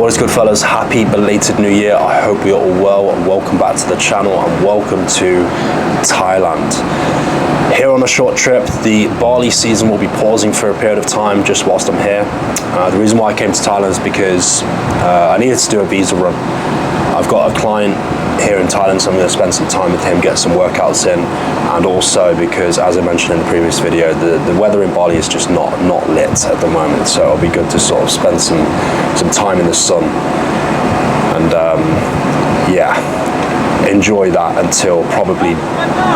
What is good, fellas? Happy belated New Year. I hope you're all well, and welcome back to the channel and welcome to Thailand. Here on a short trip, the Bali season will be pausing for a period of time just whilst I'm here. The reason why I came to Thailand is because I needed to do a visa run. I've got a client here in Thailand, so I'm going to spend some time with him, get some workouts in, and also because, as I mentioned in the previous video, the weather in Bali is just not lit at the moment, so it'll be good to sort of spend some time in the sun and yeah, enjoy that until probably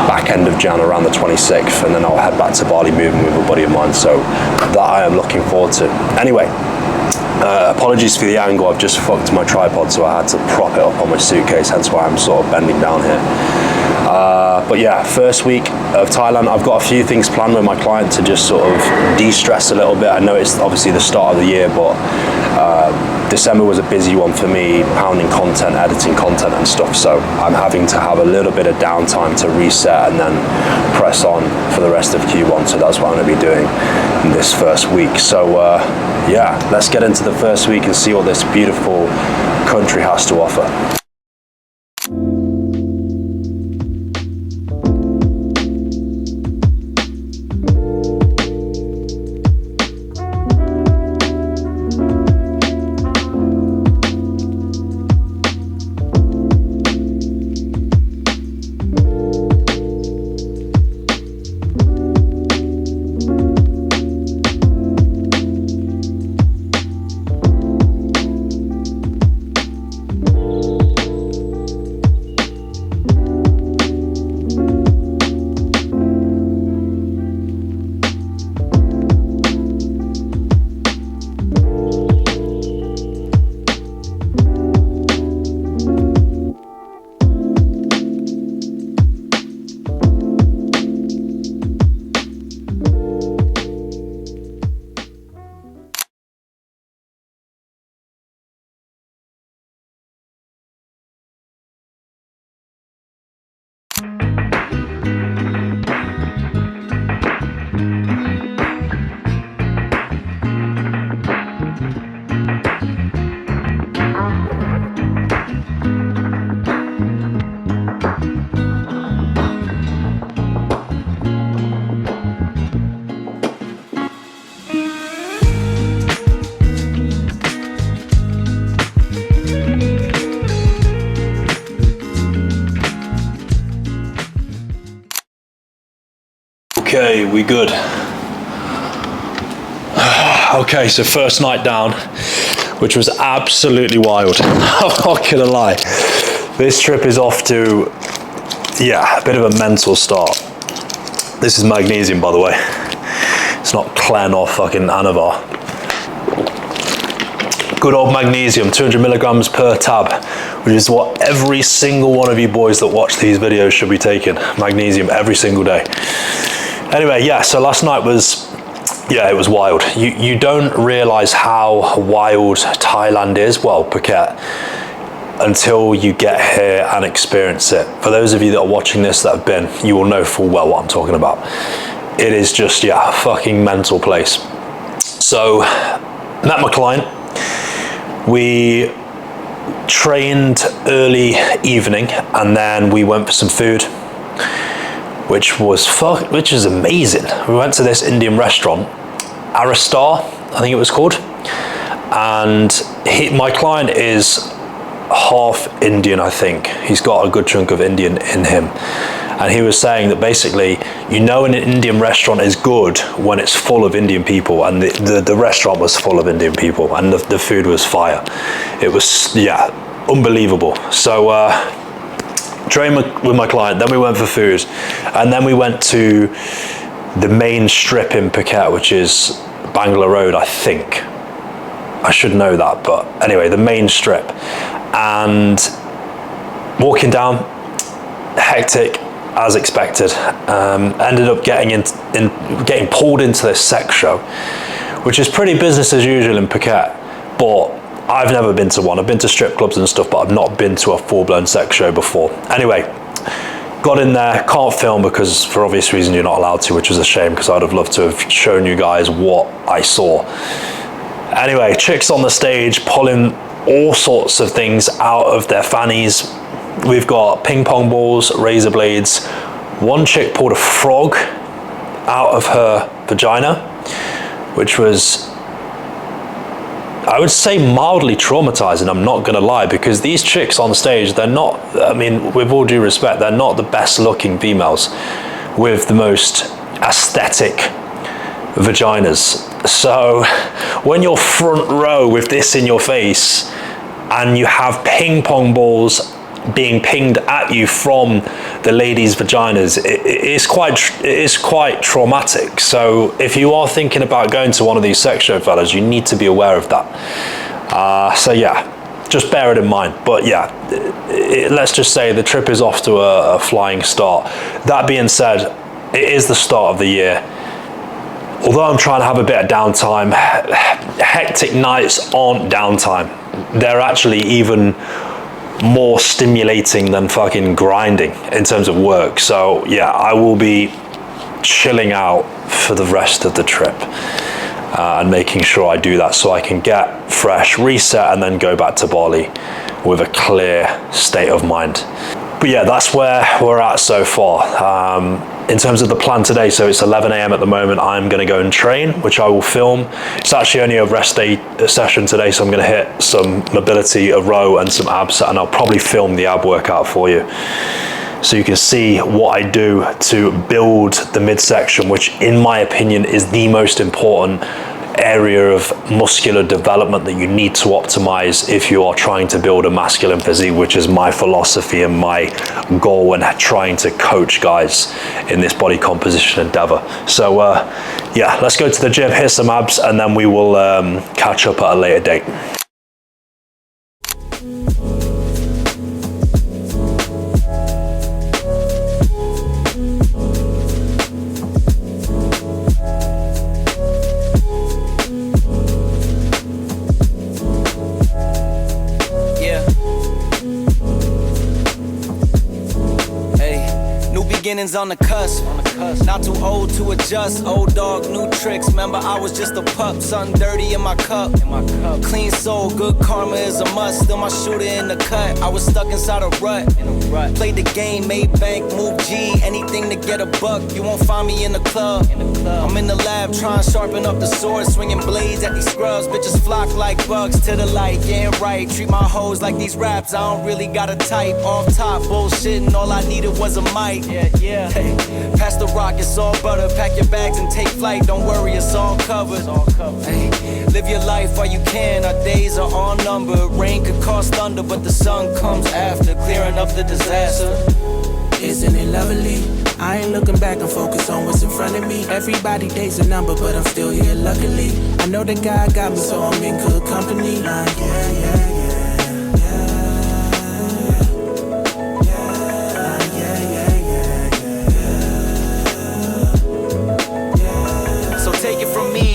back end of Jan, around the 26th, and then I'll head back to Bali moving with a buddy of mine, so that I am looking forward to. Anyway, apologies for the angle, I've just fucked my tripod, so I had to prop it up on my suitcase, hence why I'm sort of bending down here. But yeah, first week of Thailand, I've got a few things planned with my client to just sort of de-stress a little bit. I know it's obviously the start of the year, but December was a busy one for me, pounding content, editing content and stuff, so I'm having to have a little bit of downtime to reset and then press on for the rest of Q1, so that's what I'm going to be doing in this first week. So yeah, let's get into the first week and see what this beautiful country has to offer. Okay, we good. Okay, so first night down, which was absolutely wild. I'm not gonna lie. This trip is off to, yeah, a bit of a mental start. This is magnesium, by the way. It's not Clen or fucking Anavar. Good old magnesium, 200 milligrams per tab, which is what every single one of you boys that watch these videos should be taking. Magnesium every single day. Anyway, yeah, so last night was, yeah, it was wild. You don't realize how wild Thailand is, well, Phuket, until you get here and experience it. For those of you that are watching this that have been, you will know full well what I'm talking about. It is just, yeah, a fucking mental place. So, met my client. We trained early evening, and then we went for some food, which is amazing. We went to this Indian restaurant, Aristar, I think it was called, and my client is half Indian, I think. He's got a good chunk of Indian in him. And he was saying that basically, an Indian restaurant is good when it's full of Indian people, and the restaurant was full of Indian people, and the food was fire. It was, unbelievable. So, trained with my client, then we went for food, and then we went to the main strip in Phuket, which is Bangla Road, I think. I should know that, but anyway, the main strip. And walking down, hectic, as expected. Ended up getting pulled into this sex show, which is pretty business as usual in Phuket, but I've never been to one. I've been to strip clubs and stuff, but I've not been to a full-blown sex show before. Anyway, got in there, can't film because for obvious reason you're not allowed to, which was a shame because I'd have loved to have shown you guys what I saw. Anyway, chicks on the stage pulling all sorts of things out of their fannies. We've got ping pong balls, razor blades. One chick pulled a frog out of her vagina, which was, I would say, mildly traumatizing. I'm not gonna lie, because these chicks on stage, they're not, I mean, with all due respect, they're not the best looking females with the most aesthetic vaginas. So when you're front row with this in your face and you have ping pong balls being pinged at you from the ladies' vaginas, it is quite traumatic. So if you are thinking about going to one of these sex show fellas, you need to be aware of that. So yeah, just bear it in mind. But yeah, let's just say the trip is off to a flying start. That being said, it is the start of the year. Although I'm trying to have a bit of downtime, hectic nights aren't downtime. They're actually even more stimulating than fucking grinding in terms of work. So yeah, I will be chilling out for the rest of the trip and making sure I do that so I can get fresh, reset, and then go back to Bali with a clear state of mind. But yeah, that's where we're at so far. In terms of the plan today, so it's 11 a.m. at the moment, I'm gonna go and train, which I will film. It's actually only a rest day session today, so I'm gonna hit some mobility, a row, and some abs, and I'll probably film the ab workout for you, so you can see what I do to build the midsection, which in my opinion is the most important area of muscular development that you need to optimize if you are trying to build a masculine physique, which is my philosophy and my goal when trying to coach guys in this body composition endeavor. So yeah, let's go to the gym, hit some abs, and then we will catch up at a later date. Beginnings on the cusp. Not too old to adjust. Old dog, new tricks. Remember, I was just a pup. Something dirty in my cup. Clean soul, good karma is a must. Still my shooter in the cut. I was stuck inside a rut. Played the game, made bank, move G. Anything to get a buck. You won't find me in the club. I'm in the lab trying to sharpen up the sword. Swinging blades at these scrubs. Bitches flock like bugs to the light. Yeah, right. Treat my hoes like these raps. I don't really got a type. Off top, bullshitting. All I needed was a mic. Yeah. Hey, pass the rock, it's all butter. Pack your bags and take flight. Don't worry, it's all covered. Hey, live your life while you can. Our days are all numbered. Rain could cause thunder, but the sun comes after, clearing up the disaster. Isn't it lovely? I ain't looking back, I'm focused on what's in front of me. Everybody days a number, but I'm still here luckily. I know that God got me, so I'm in good company. Yeah.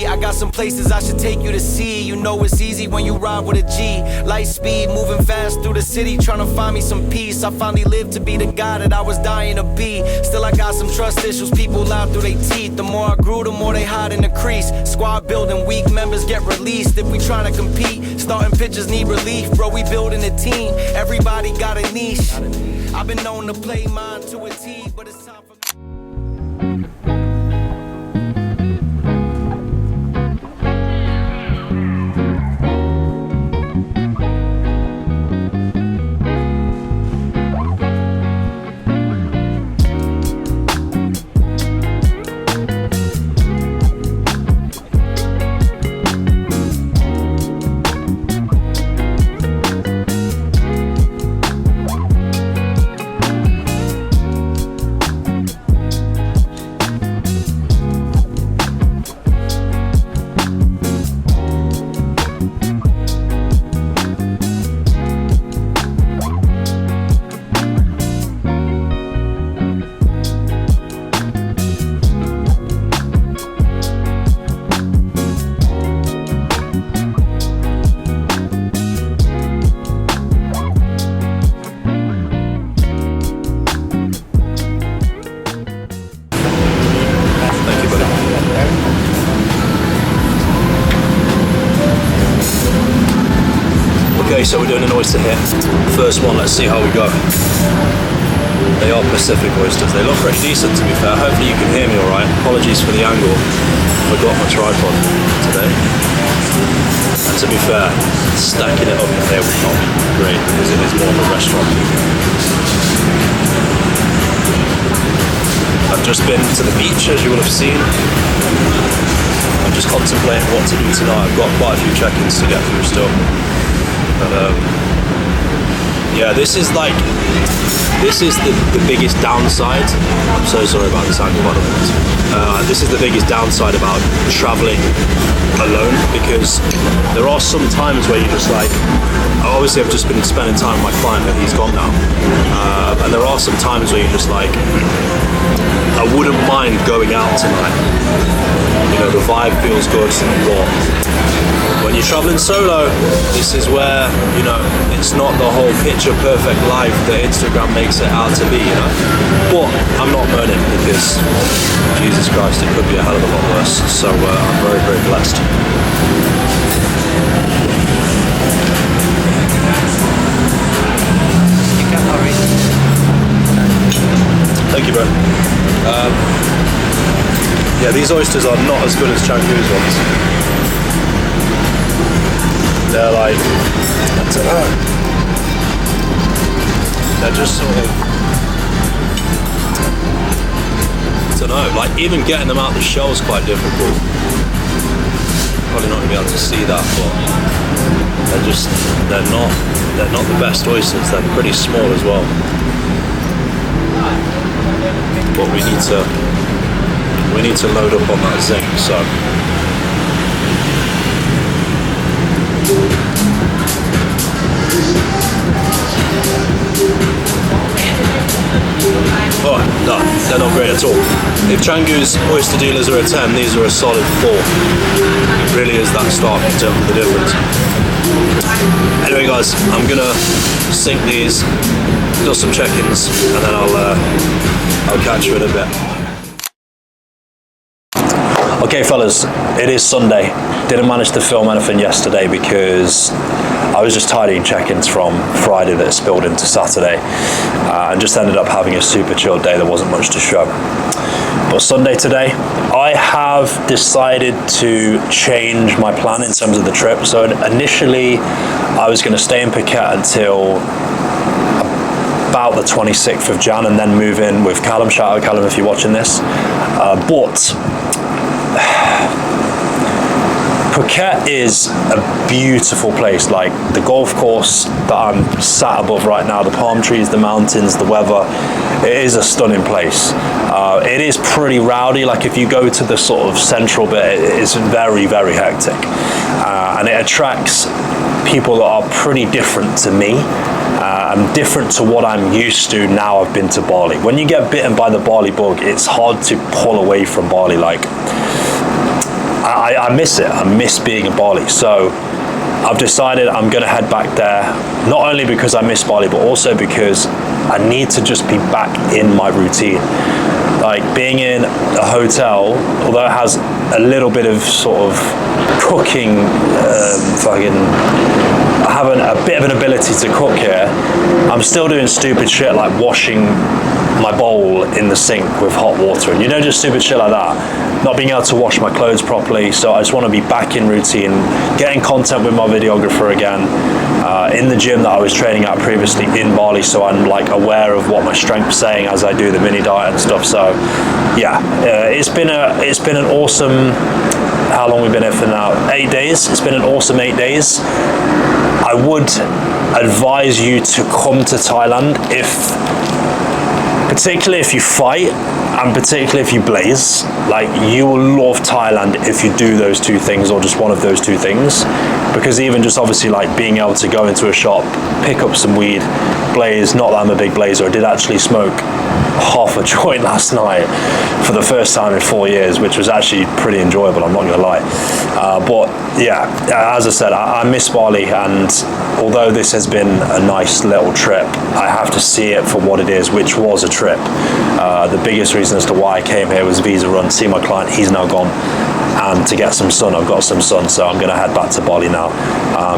I got some places I should take you to see. You know it's easy when you ride with a G. Light speed, moving fast through the city, trying to find me some peace. I finally lived to be the guy that I was dying to be. Still I got some trust issues, people lie through their teeth. The more I grew, the more they hide in the crease. Squad building, weak members get released. If we trying to compete, starting pictures need relief, bro, we building a team. Everybody got a niche. I've been known to play mine to a T, but it's time for... Okay, so we're doing an oyster here. First one, let's see how we go. They are Pacific oysters. They look pretty decent, to be fair. Hopefully you can hear me all right. Apologies for the angle. Forgot my tripod today. And to be fair, stacking it up in here would not be great because it is more of a restaurant. I've just been to the beach, as you will have seen. I'm just contemplating what to do tonight. I've got quite a few check-ins to get through still. But yeah, this is the biggest downside. I'm so sorry about this angle, by the way. This is the biggest downside about traveling alone, because there are some times where you're just like, obviously I've just been spending time with my client and he's gone now, and there are some times where you're just like, I wouldn't mind going out tonight. You know, the vibe feels good, but when you're traveling solo, this is where, you know, it's not the whole picture perfect life that Instagram makes it out to be, you know. But I'm not moaning, because Jesus Christ, it could be a hell of a lot worse. So I'm very, very blessed. Thank you, bro. Yeah, these oysters are not as good as Canggu's ones. They're like, I don't know. They're just sort of, I don't know, like even getting them out the shell is quite difficult. Probably not gonna be able to see that, but they're not the best oysters. They're pretty small as well. But we need to load up on that zinc, so. Oh, no, they're not great at all. If Canggu's oyster dealers are a 10, these are a solid 4. It really is that stark in terms of the difference. Anyway guys, I'm gonna sink these, do some check-ins, and then I'll catch you in a bit. Okay fellas, it is Sunday. Didn't manage to film anything yesterday because I was just tidying check-ins from Friday that spilled into Saturday, and just ended up having a super chilled day. There wasn't much to show. But Sunday today, I have decided to change my plan in terms of the trip. So initially, I was going to stay in Phuket until about the 26th of Jan and then move in with Callum. Shout out Callum if you're watching this. But Phuket is a beautiful place. Like the golf course that I'm sat above right now, the palm trees, the mountains, the weather, it is a stunning place. It is pretty rowdy. Like if you go to the sort of central bit, it is very, very hectic. And it attracts people that are pretty different to me. And different to what I'm used to now I've been to Bali. When you get bitten by the Bali bug, it's hard to pull away from Bali. Like, I miss it. I miss being in Bali. So I've decided I'm going to head back there, not only because I miss Bali, but also because I need to just be back in my routine. Like being in a hotel, although it has a little bit of sort of cooking, a bit of an ability to cook here, I'm still doing stupid shit like washing my bowl in the sink with hot water, and just stupid shit like that. Not being able to wash my clothes properly, so I just want to be back in routine, getting content with my videographer again, in the gym that I was training at previously in Bali, so I'm like aware of what my strength's saying as I do the mini diet and stuff. So yeah, it's been an awesome, how long we've been here for now? 8 days. It's been an awesome 8 days. I would advise you to come to Thailand particularly if you fight, and particularly if you blaze. Like, you will love Thailand if you do those two things, or just one of those two things, because even just obviously like being able to go into a shop, pick up some weed, blaze. Not that I'm a big blazer. I did actually smoke half a joint last night for the first time in 4 years, which was actually pretty enjoyable, I'm not gonna lie. But yeah, as I said, I miss Bali, and although this has been a nice little trip, I have to see it for what it is, which was a trip. The biggest reason as to why I came here was visa run, see my client, he's now gone, and to get some sun. I've got some sun, so I'm gonna head back to Bali now.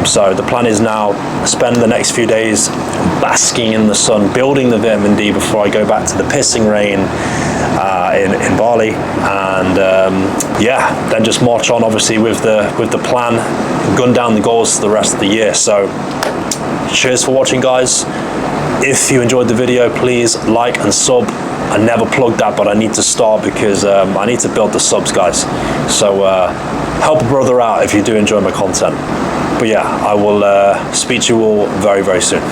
So the plan is now spend the next few days basking in the sun, building the vitamin D before I go back to the pissing rain in Bali, and yeah, then just march on obviously with the plan, gun down the goals for the rest of the year. So cheers for watching, guys. If you enjoyed the video, please like and sub. I never plugged that, but I need to start because I need to build the subs, guys. So help a brother out if you do enjoy my content. But yeah, I will speak to you all very, very soon.